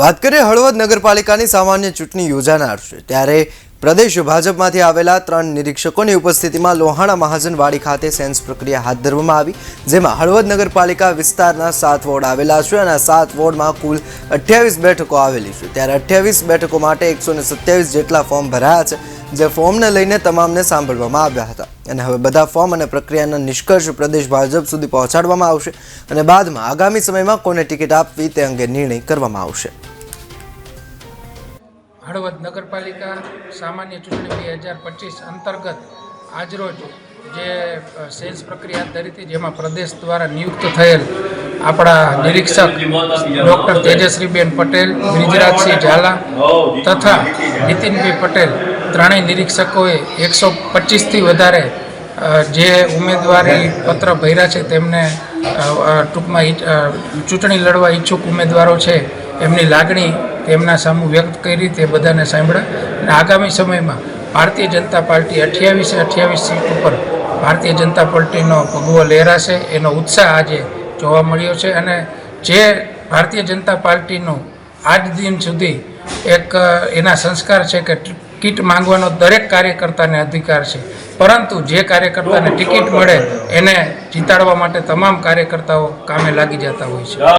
વાત કરીએ હળવદ નગરપાલિકાની સામાન્ય ચૂંટણી યોજાનાર છે ત્યારે પ્રદેશ ભાજપમાંથી આવેલા 3 નિરીક્ષકોની ઉપસ્થિતિમાં લોહાણા મહાજનવાડી ખાતે સેન્સ પ્રક્રિયા હાથ ધરવામાં આવી, જેમાં હળવદ નગરપાલિકા વિસ્તારના 7 વોર્ડ આવેલા છે અને 7 વોર્ડમાં કુલ 28 બેઠકો આવેલી છે। ત્યારે 28 બેઠકો માટે 127 જેટલા ફોર્મ ભરાયા છે, જે ફોર્મને લઈને તમામને સાંભળવામાં આવ્યા હતા અને હવે બધા ફોર્મ અને પ્રક્રિયાના નિષ્કર્ષ પ્રદેશ ભાજપ સુધી પહોંચાડવામાં આવશે અને બાદમાં આગામી સમયમાં કોને ટિકિટ આપવી તે અંગે નિર્ણય કરવામાં આવશે। હળવદ નગરપાલિકા સામાન્ય ચૂંટણી 2025 અંતર્ગત આજરોજ જે સેલ્સ પ્રક્રિયા હાથ ધરી હતી, જેમાં પ્રદેશ દ્વારા નિયુક્ત થયેલ આપણા નિરીક્ષક ડૉક્ટર તેજશ્રીબેન પટેલ, બ્રિજરાજસિંહ ઝાલા તથા નીતિનભાઈ પટેલ ત્રણેય નિરીક્ષકોએ 125થી વધારે જે ઉમેદવારી પત્ર ભર્યા છે તેમને ટૂંકમાં ચૂંટણી લડવા ઈચ્છુક ઉમેદવારો છે એમની લાગણી તેમના સામે વ્યક્ત કરી, તે બધાને સાંભળ્યા અને આગામી સમયમાં ભારતીય જનતા પાર્ટી 28 સીટ ઉપર ભારતીય જનતા પાર્ટીનો ભગવો લહેરાશે, એનો ઉત્સાહ આજે જોવા મળ્યો છે અને જે ભારતીય જનતા પાર્ટીનો આજ દિન સુધી એક એના સંસ્કાર છે કે ટિકિટ માંગવાનો દરેક કાર્યકર્તાને અધિકાર છે, પરંતુ જે કાર્યકર્તાને ટિકિટ મળે એને જીતાડવા માટે તમામ કાર્યકર્તાઓ કામે લાગી જતા હોય છે।